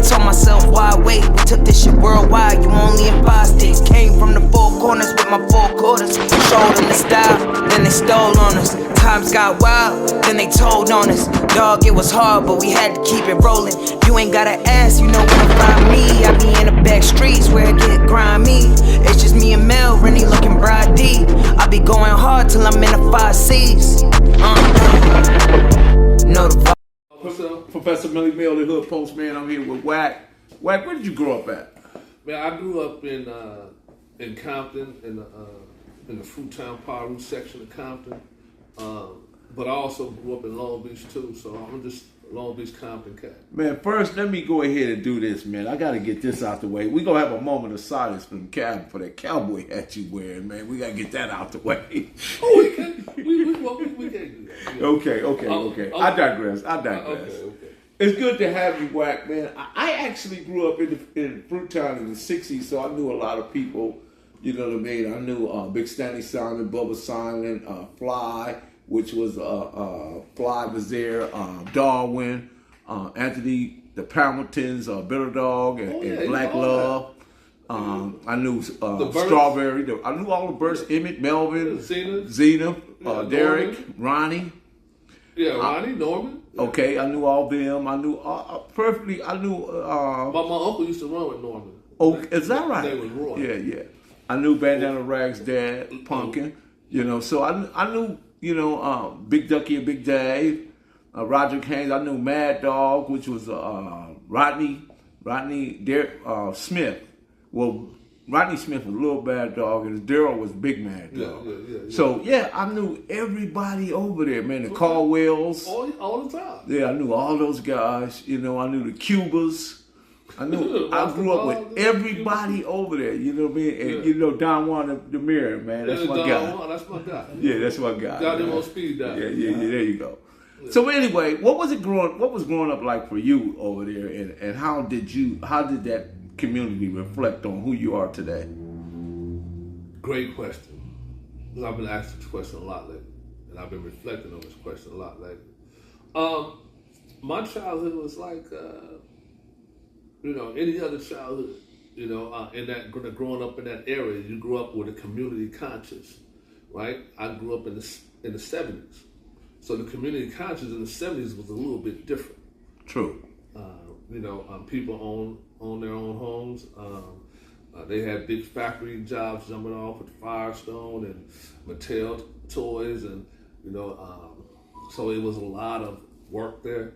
told myself, why wait? We took this shit worldwide, you only in 5 states. Came from the 4 corners with my 4 quarters. Showed them the style, then they stole on us. Times got wild, then they told on us. Dog, it was hard, but we had to keep it rolling. You ain't gotta ask, you know where to find me. I be in the back streets where it get grimy. It's just me and Mel, Rennie looking bride D. I be going hard till I'm in the 5 C's. Know the vibe. Professor Millie Mill, the Hood Postman. I'm here with Wack. Wack, where did you grow up at? Man, I grew up in Compton, in the Fruittown Paru section of Compton. But I also grew up in Long Beach too, so I'm just a Long Beach Compton cat. Man, first let me go ahead and do this, man. I gotta get this out the way. We gonna have a moment of silence for that cowboy hat you wearing, man. We gotta get that out the way. Oh, we can't do that. Yeah. Okay. I digress. Okay. It's good to have you, Wack, man. I actually grew up in Fruittown in the 60s, so I knew a lot of people, you know what I mean? I knew Big Stanley Simon, Bubba Simon, Fly, which was Fly was there, Darwin, Anthony, the Hamiltons, Bitter Dog, and Black Love. I knew Strawberry. I knew all the Burst, Emmett, Melvin, Zena, Derek, Ronnie. Yeah, Ronnie, Norman. Yeah. Okay, I knew all them. I knew perfectly. I knew. But my uncle used to run with Norman. Oh, is that right? They was Roy. Yeah. I knew Bandana Rag's dad, Pumpkin. You know, so I knew. You know, Big Ducky and Big Dave, Roger Haynes. I knew Mad Dog, which was Rodney Smith. Well, Rodney Smith was Little Bad Dog, and Daryl was Big Mad Dog. Yeah. So I knew everybody over there, man. The Caldwells, all the time. Yeah, I knew all those guys. You know, I knew the Cubas. I grew up with everybody over there, you know what I mean? And you know Don Juan the Mirror, man, that's my guy. That's my guy. Yeah, that's my guy. Got him on speed dial. Yeah, there you go. Yeah. So anyway, what was growing up like for you over there, and how did that community reflect on who you are today? Great question. Because I've been asked this question a lot lately, and I've been reflecting on this question a lot lately. My childhood was like any other childhood, in that growing up in that area, you grew up with a community conscious, right? I grew up in the 70s, so the community conscious in the 70s was a little bit different. True. People own their own homes. They had big factory jobs jumping off with Firestone and Mattel toys, and so it was a lot of work there.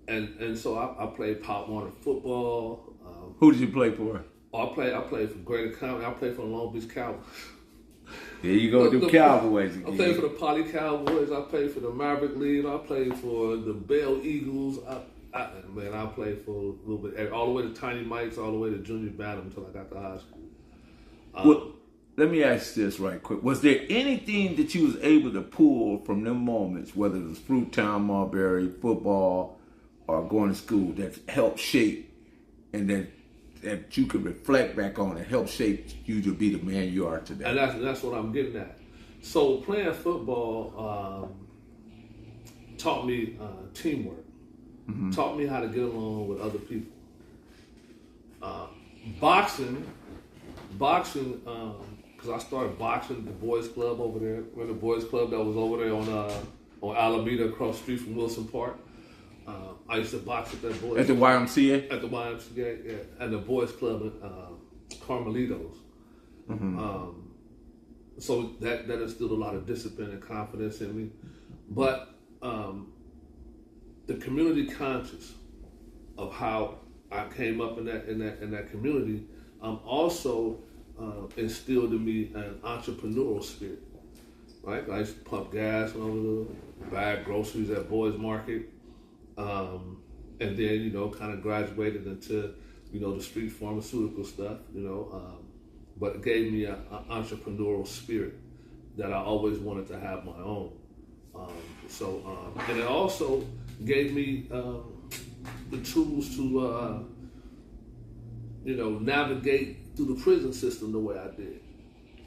And so I played Pop Warner football. Who did you play for? I played for Greater Compton. I played for the Long Beach Cowboys. There you go, the Cowboys again. I played for the Poly Cowboys. I played for the Maverick League. I played for the Bell Eagles. I played for a little bit, all the way to Tiny Mike's, all the way to Junior Bantam until I got to high school. Let me ask this right quick. Was there anything that you was able to pull from them moments, whether it was Fruittown, Marbury, football, or going to school, that helped shape and that you could reflect back on and help shape you to be the man you are today? And that's what I'm getting at. So playing football taught me teamwork, taught me how to get along with other people. Boxing, because I started boxing at the boys club over there. We're in the boys club that was over there on Alameda across the street from Wilson Park. I used to box at that boys at the YMCA. At the YMCA, yeah, and the boys club at Carmelitos. So that instilled a lot of discipline and confidence in me. But the community conscious of how I came up in that community also instilled in me an entrepreneurial spirit. Right, I used to pump gas when I was little, buy groceries at Boys Market. And then, kind of graduated into, the street pharmaceutical stuff, but it gave me an entrepreneurial spirit that I always wanted to have my own. And it also gave me the tools to, navigate through the prison system the way I did,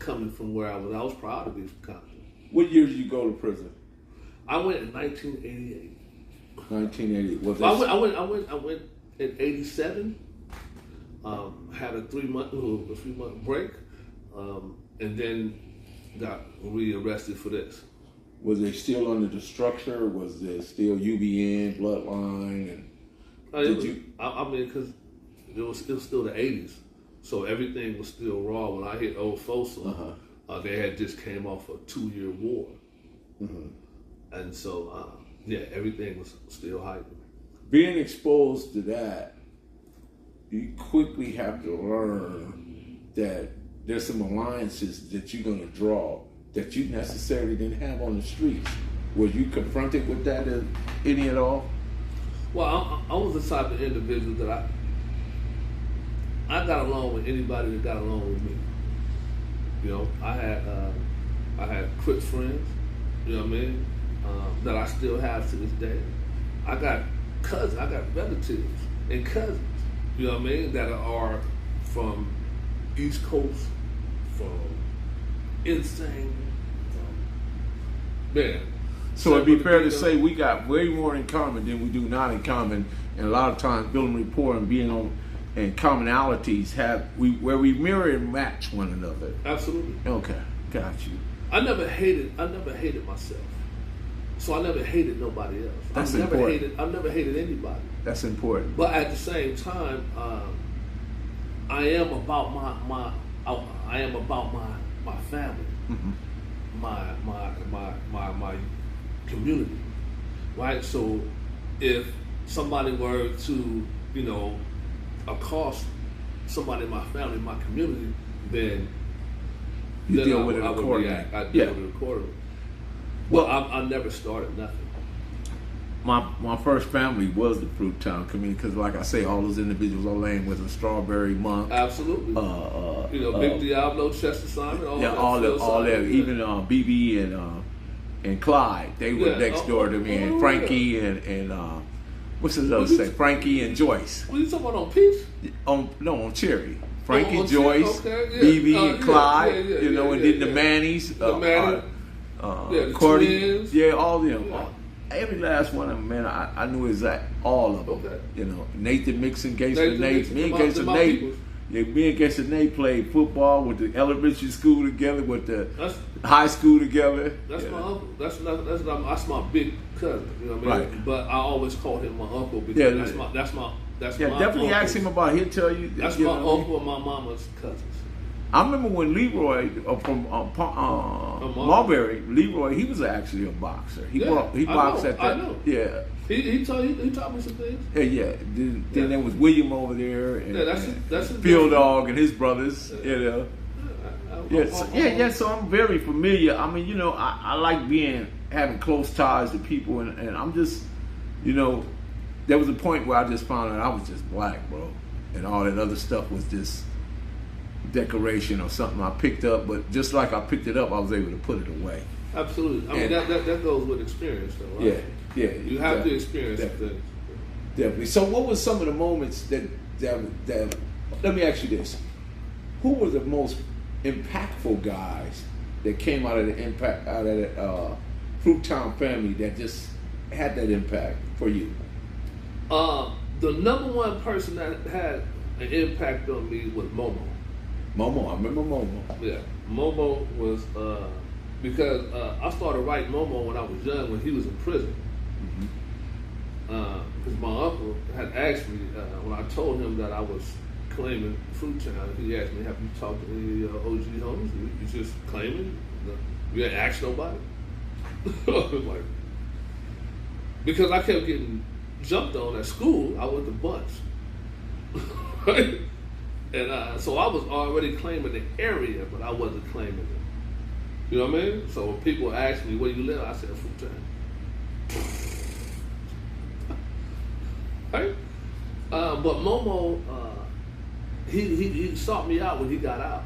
coming from where I was. I was proud to be from Compton. What year did you go to prison? I went in 1988. 1980. Was I that? went in '87. Had a 3 month break, and then got rearrested for this. Was they still under the structure? Was there still UBN, Bloodline, and because it was still the '80s, so everything was still raw. When I hit Old Folsom, they had just came off a 2-year war, and so everything was still hyping. Being exposed to that, you quickly have to learn that there's some alliances that you're going to draw that you necessarily didn't have on the streets. Were you confronted with that any at all? Well, I was the type of individual that I got along with anybody that got along with me. You know, I had Crip friends, you know what I mean, that I still have to this day. I got cousins, I got relatives and cousins, you know what I mean, that are from East Coast, from Insane, man. So it'd be fair to say we got way more in common than we do not in common, and a lot of times building rapport and being on and commonalities where we mirror and match one another. Absolutely. Okay, got you. I never hated myself, so I never hated nobody else. That's important. I never hated anybody. That's important. But at the same time, I am about my family, my community, right? So if somebody were to, accost somebody in my family, my community, then deal with it accordingly. I deal with it accordingly. Well, I never started nothing. My first family was the Fruit Town community because, like I say, all those individuals are laying with a Strawberry Monk. Absolutely. Big Diablo, Chester Simon, all that. Even BB and Clyde, they were next door to me, and Frankie and what's his other say? Frankie and Joyce. What are you talking about on Peach? On Cherry. Frankie, on Joyce, Cherry? Okay, BB and Clyde, and then the Mannies, the Cordy, twins. all of them. Yeah. Every last one of them, man, I knew all of them. Okay. Nathan Mixon, Gangster Nate, me and Gangster Nate. Me and Gangster Nate played football with the elementary school together, with the high school together. That's my uncle. That's my big cousin. You know what I mean? Right. But I always called him my uncle because that's my definitely uncle. ask him about. He'll tell you. That's my uncle and my mama's cousins. I remember when Leroy from Marbury, Leroy, he was actually a boxer. He boxed at that. I know. Yeah. He taught me some things. Yeah. Then there was William over there, and that's Field Dog and his brothers. So I'm very familiar. I mean, I like having close ties to people, and I'm just, there was a point where I just found out I was just black, bro, and all that other stuff was just decoration or something I picked up, but just like I picked it up, I was able to put it away. Absolutely. I mean, that goes with experience, though, right? Yeah. You have to experience things. Definitely. So, what were some of the moments that? Let me ask you this: who were the most impactful guys that came out of the Fruit Town family that just had that impact for you? The number one person that had an impact on me was Momo. Momo, I remember Momo. Yeah, Momo was because I started writing Momo when I was young, when he was in prison. Because my uncle had asked me when I told him that I was claiming Fruit Town. He asked me, "Have you talked to any OG homies? You just claiming? You ain't asked nobody?" Like, because I kept getting jumped on at school, I was the bunch. Right? And so I was already claiming the area, but I wasn't claiming it. You know what I mean? So when people ask me, where you live, I said, Fruit Town. Right? But Momo, he sought me out when he got out.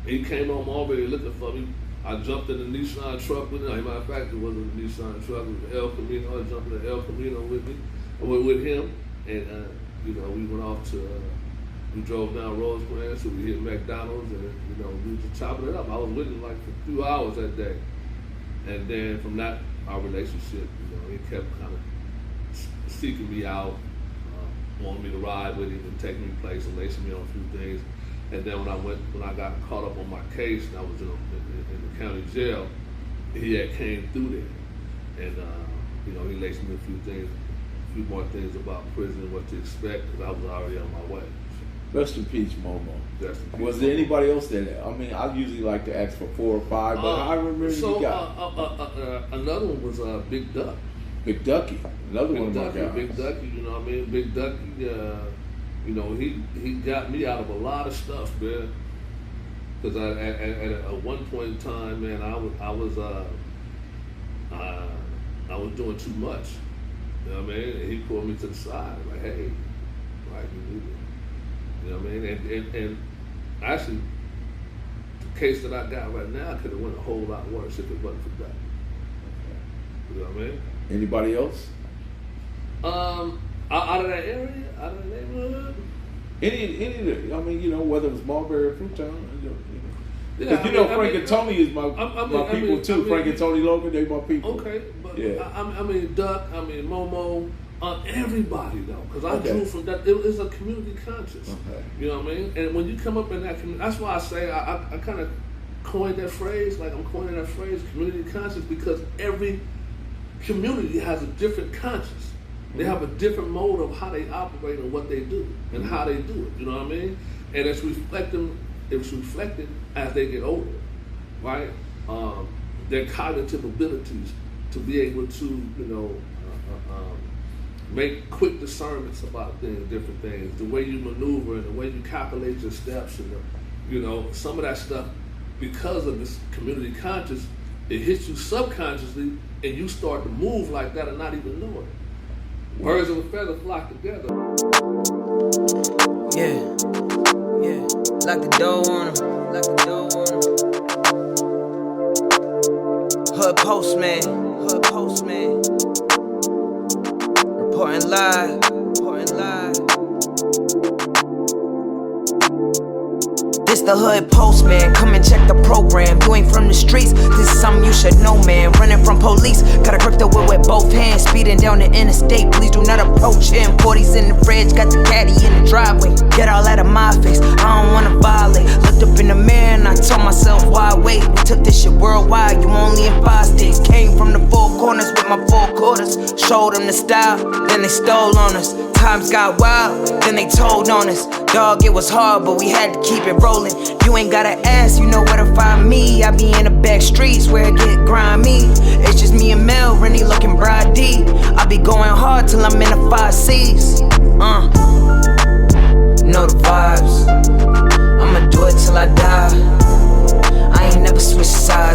He came home already looking for me. I jumped in the Nissan truck with him. As a matter of fact, it wasn't a Nissan truck, it was the El Camino. I jumped in the El Camino with him. And, we went off to... we drove down Rosecrans, so we hit McDonald's, and we were just chopping it up. I was with him like for a few hours that day, and then from that, our relationship, it kept kind of seeking me out, wanted me to ride with him and take me places, and lacing me on a few things. And then when I got caught up on my case, and I was in the county jail, he had came through there, and he laced me a few more things about prison and what to expect, because I was already on my way. Rest in peace, Momo. Rest in peace, Was there anybody else there? I mean, I usually like to ask for 4 or 5, but I remember you got. Another one was Big Duck. Big Ducky, another one of my guys. Big Ducky, you know what I mean? Big Ducky, he got me out of a lot of stuff, man. Because at one point in time, man, I was doing too much. You know what I mean? And he pulled me to the side, like, hey, right, you know what I mean? And actually, the case that I got right now could have went a whole lot worse if it wasn't for that. You know what I mean? Anybody else? Out of that area, out of the neighborhood. Any, I mean, whether it was Marbury or Fruitown, Yeah, Frank and Tony is my people too. Frank and Tony Logan, they my people. Okay, but yeah. I mean Duck, Momo, everybody though, because I drew from that. It was a community conscious. Okay. You know what I mean? And when you come up in that community, that's why I say I kind of coined that phrase, like I'm coining that phrase, community conscious, because every community has a different conscience. They have a different mode of how they operate and what they do and how they do it. You know what I mean? And it's reflected as they get older, right? Their cognitive abilities to be able to, make quick discernments about things, different things, the way you maneuver and the way you calculate your steps, and some of that stuff, because of this community conscious, it hits you subconsciously, and you start to move like that and not even know it. Birds of a feather flock together. Yeah. Lock the door on him. Hood postman. Reporting live. This the hood postman, come and check the program. You ain't from the streets, this is something you should know, man. Running from police, gotta grip the whip with both hands. Speeding down the interstate, please do not approach him. 40s in the fridge, got the caddy in the driveway. Get all out of my face, I don't wanna violate. Looked up in the mirror and I told myself, why wait? We took this shit worldwide, you only in 5 states. Came from the 4 corners with my 4 quarters. Showed them the style, then they stole on us. Times got wild, then they told on us. Dog, it was hard, but we had to keep it rolling. You ain't gotta ask, you know where to find me. I be in the back streets where it get grimy. It's just me and Mel, Rennie looking bride D. I be going hard till I'm in the 5 C's. Know the vibes, I'ma do it till I die. I ain't never switch sides.